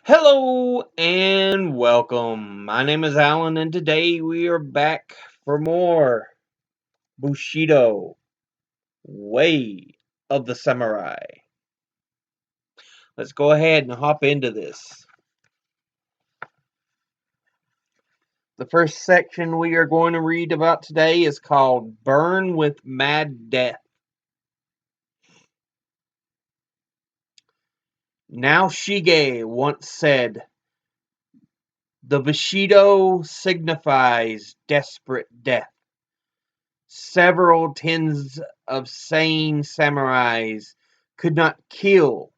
Hello and welcome. My name is Alan, and today we are back for more Bushido Way of the Samurai. Let's go ahead and hop into this. The first section we are going to read about today is called Burn with Mad Death. Now Shige once said, "The Bushido signifies desperate death. Several tens of sane samurais could not kill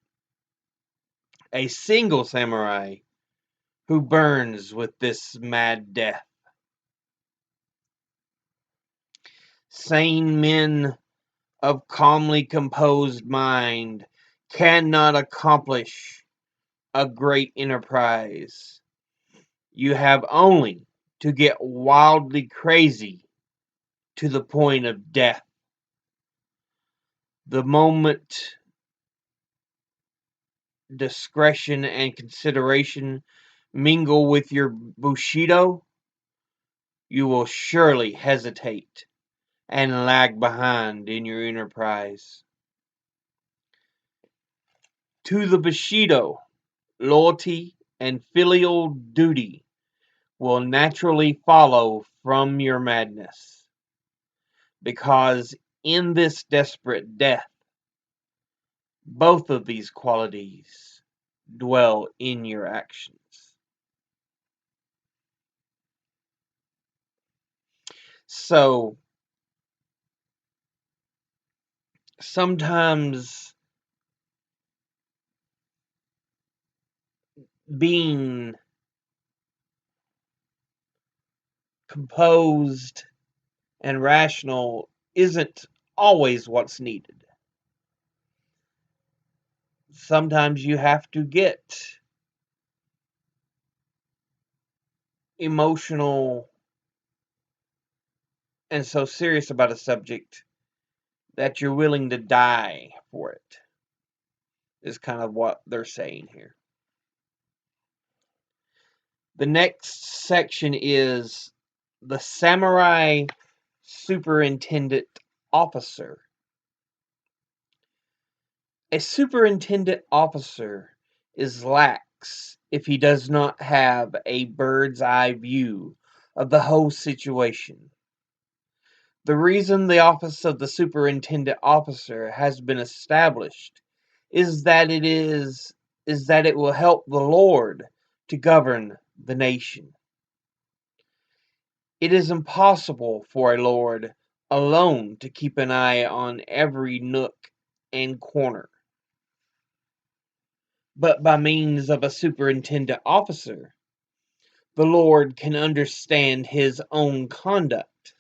a single samurai who burns with this mad death. Sane men of calmly composed mind cannot accomplish a great enterprise. You have only to get wildly crazy to the point of death. The moment discretion and consideration mingle with your Bushido, you will surely hesitate and lag behind in your enterprise. To the Bushido, loyalty and filial duty will naturally follow from your madness, because in this desperate death, both of these qualities dwell in your actions. So, sometimes being composed and rational isn't always what's needed. Sometimes you have to get emotional and so serious about a subject that you're willing to die for it, is kind of what they're saying here. The next section is the samurai superintendent officer. A superintendent officer is lax if he does not have a bird's eye view of the whole situation. The reason the office of the superintendent officer has been established is that it will help the Lord to govern the nation. It is impossible for a lord alone to keep an eye on every nook and corner. But by means of a superintendent officer, the Lord can understand his own conduct.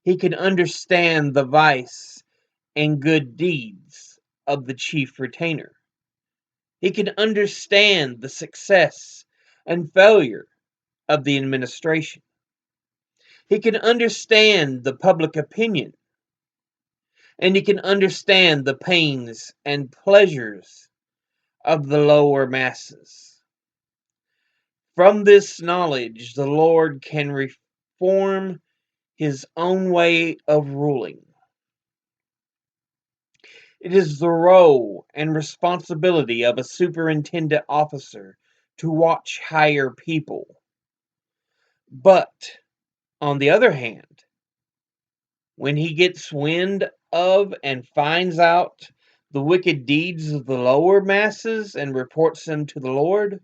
He can understand the vice and good deeds of the chief retainer. He can understand the success and failure of the administration. He can understand the public opinion, and he can understand the pains and pleasures of the lower masses. From this knowledge, the Lord can reform his own way of ruling. It is the role and responsibility of a superintendent officer to watch higher people. But, on the other hand, when he gets wind of and finds out the wicked deeds of the lower masses and reports them to the Lord,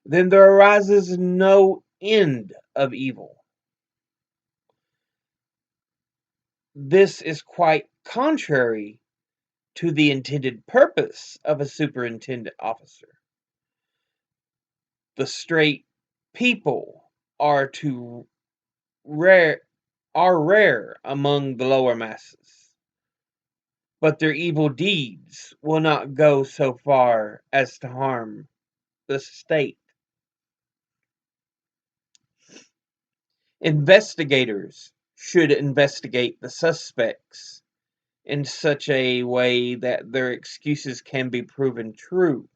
then there arises no end of evil. This is quite contrary to the intended purpose of a superintendent officer. The straight people are to rare are rare among the lower masses, but their evil deeds will not go so far as to harm the state. Investigators should investigate the suspects in such a way that their excuses can be proven true.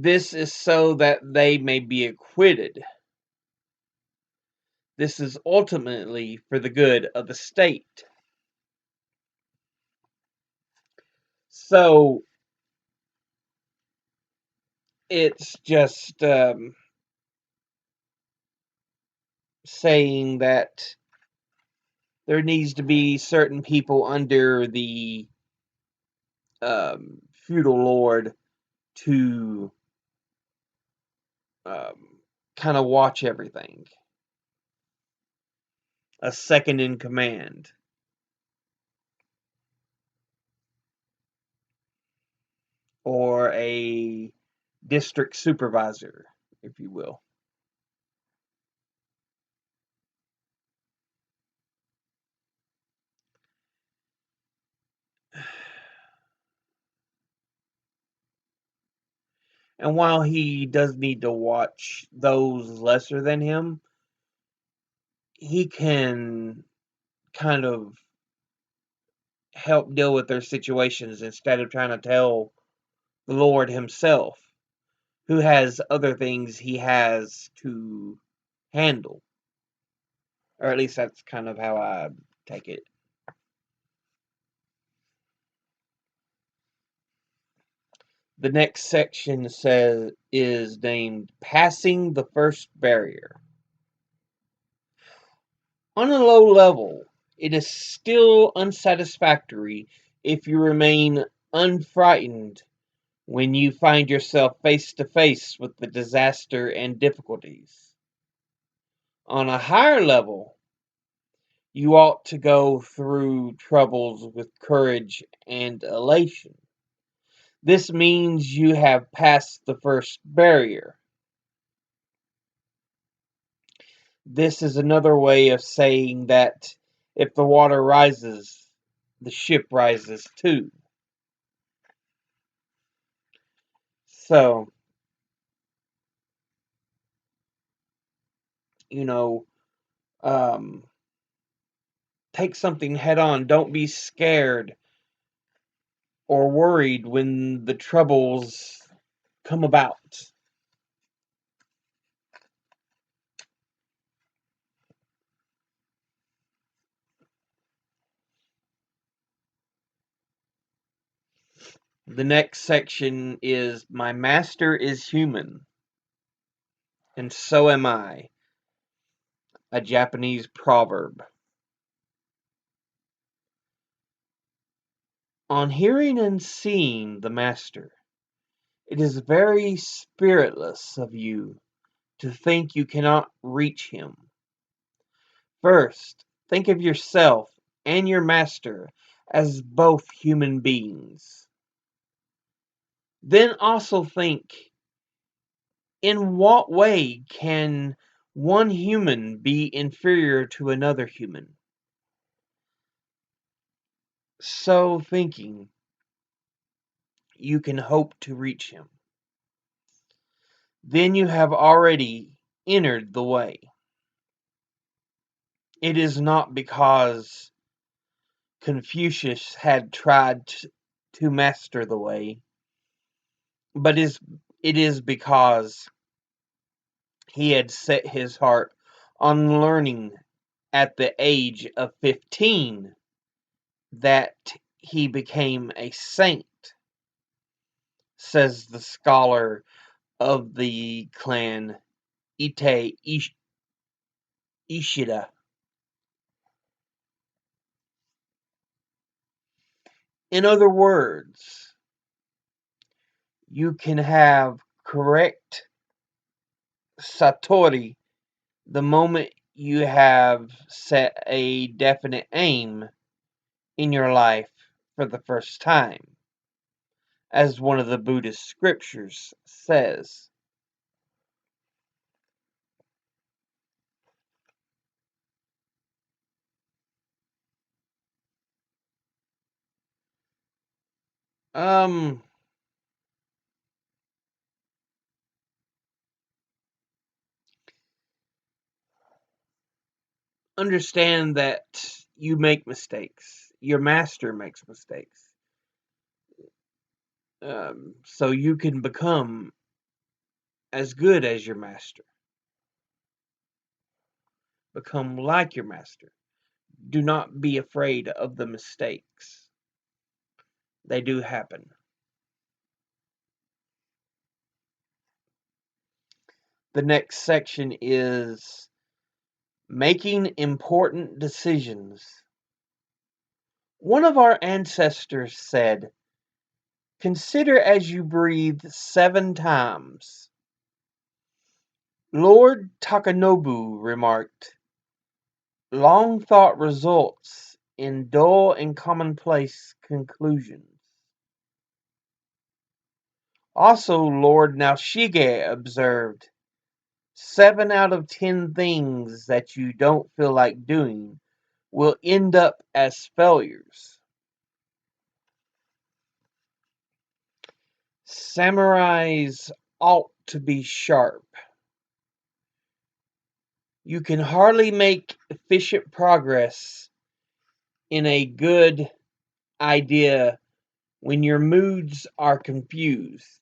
This is so that they may be acquitted. This is ultimately for the good of the state. So it's just saying that there needs to be certain people under the feudal lord to kind of watch everything. A second in command. Or a district supervisor, if you will. And while he does need to watch those lesser than him, he can kind of help deal with their situations instead of trying to tell the Lord himself, who has other things he has to handle. Or at least that's kind of how I take it. The next section is named Passing the First Barrier. On a low level, it is still unsatisfactory if you remain unfrightened when you find yourself face to face with the disaster and difficulties. On a higher level, you ought to go through troubles with courage and elation. This means you have passed the first barrier. This is another way of saying that if the water rises, the ship rises too. So, you know, um, take something head on. Don't be scared or worried when the troubles come about. The next section is My Master is Human, and So Am I, a Japanese proverb. On hearing and seeing the Master, it is very spiritless of you to think you cannot reach him. First, think of yourself and your Master as both human beings. Then also think, in what way can one human be inferior to another human? So thinking, you can hope to reach him. Then you have already entered the way. It is not because Confucius had tried to master the way, but it is because he had set his heart on learning at the age of 15 that he became a saint, says the scholar of the clan Ishida. In other words, you can have correct satori the moment you have set a definite aim in your life for the first time, as one of the Buddhist scriptures says. Um, Understand that you make mistakes. Your master makes mistakes. So you can become as good as your master. Become like your master. Do not be afraid of the mistakes. They do happen. The next section is making important decisions. One of our ancestors said, "Consider as you breathe 7 times." Lord Takanobu remarked, "Long thought results in dull and commonplace conclusions." Also, Lord Naoshige observed, 7 out of 10 things that you don't feel like doing will end up as failures. Samurais ought to be sharp. You can hardly make efficient progress in a good idea when your moods are confused.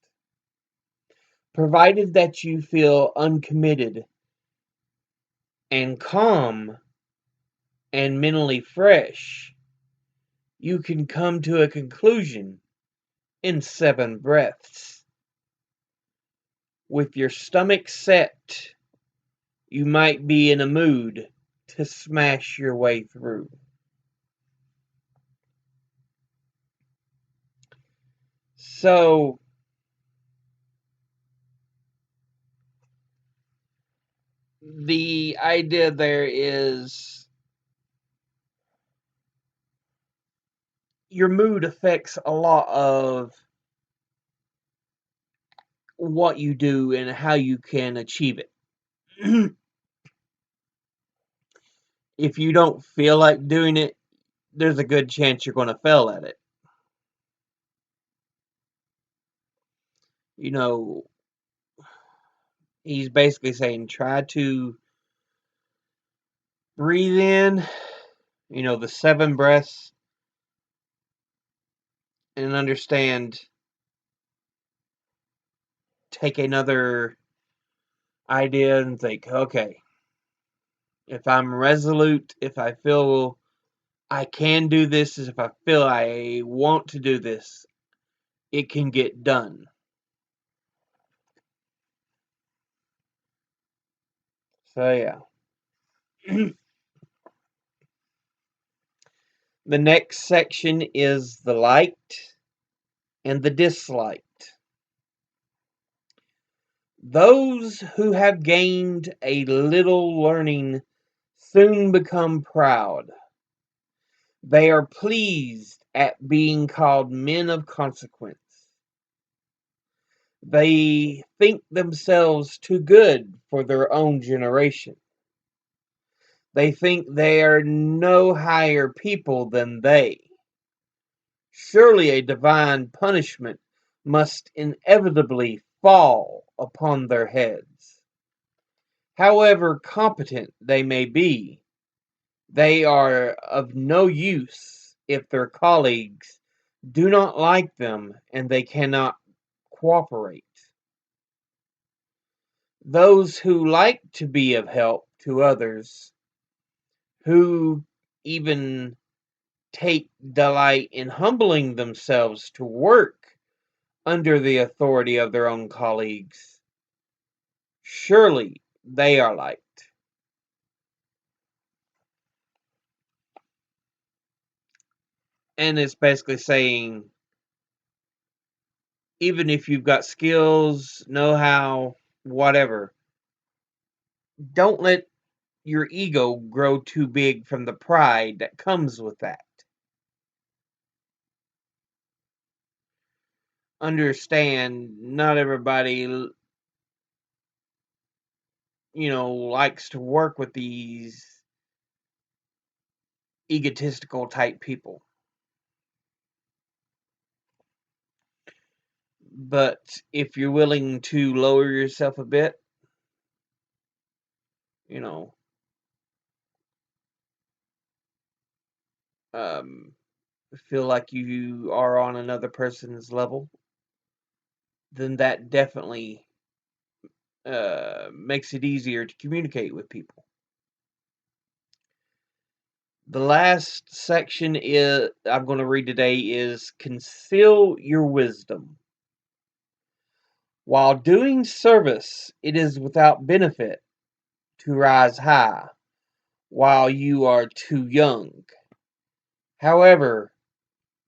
Provided that you feel uncommitted and calm and mentally fresh, you can come to a conclusion in 7 breaths. With your stomach set, you might be in a mood to smash your way through. So, the idea there is your mood affects a lot of what you do and how you can achieve it. If you don't feel like doing it, there's a good chance you're going to fail at it. You know, he's basically saying try to breathe in, the 7 breaths, and understand, take another idea and think, okay, if I'm resolute, if I feel I can do this, if I feel I want to do this, it can get done. So, yeah. The next section is the liked and the disliked. Those who have gained a little learning soon become proud. They are pleased at being called men of consequence. They think themselves too good for their own generation. They think they are no higher people than they. Surely a divine punishment must inevitably fall upon their heads. However competent they may be, they are of no use if their colleagues do not like them and they cannot cooperate. Those who like to be of help to others, who even take delight in humbling themselves to work under the authority of their own colleagues, surely they are liked. And it's basically saying, even if you've got skills, know how, whatever, don't let your ego grow too big from the pride that comes with that. Understand, not everybody, likes to work with these egotistical type people. But if you're willing to lower yourself a bit, you know, um, feel like you are on another person's level, then that definitely makes it easier to communicate with people. The last section I'm going to read today is conceal your wisdom. While doing service, it is without benefit to rise high while you are too young. However,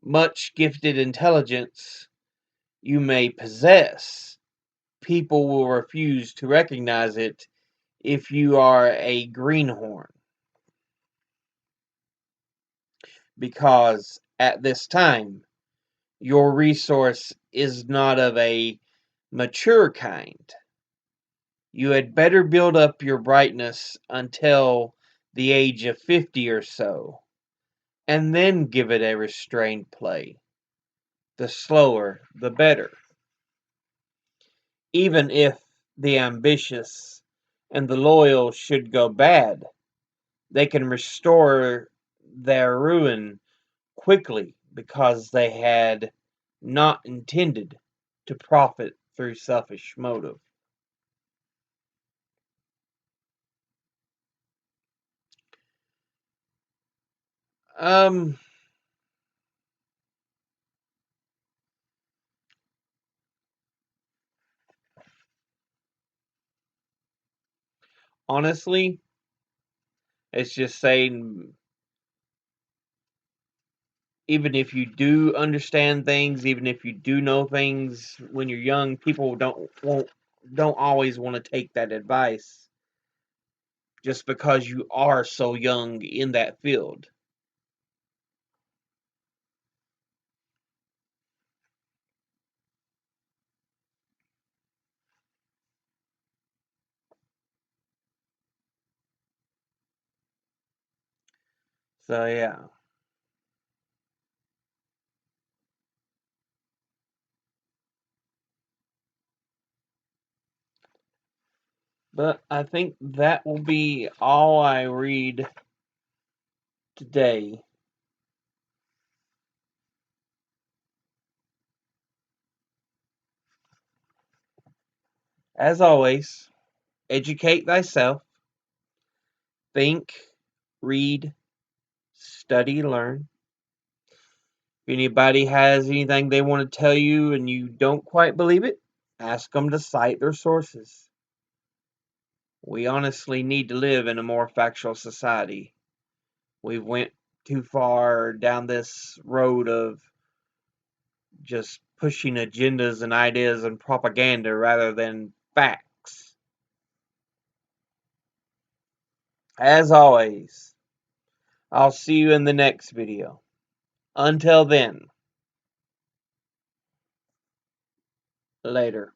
much gifted intelligence you may possess, people will refuse to recognize it if you are a greenhorn. Because at this time, your resource is not of a mature kind. You had better build up your brightness until the age of 50 or so, and then give it a restrained play. The slower, the better. Even if the ambitious and the loyal should go bad, they can restore their ruin quickly because they had not intended to profit through selfish motive. Um, Honestly, it's just saying even if you do understand things, even if you do know things when you're young, people don't always want to take that advice just because you are so young in that field. So yeah. But I think that will be all I read today. As always, educate thyself, think, read, study, learn. If anybody has anything they want to tell you and you don't quite believe it, ask them to cite their sources. We honestly need to live in a more factual society. We've went too far down this road of just pushing agendas and ideas and propaganda rather than facts. As always, I'll see you in the next video. Until then, later.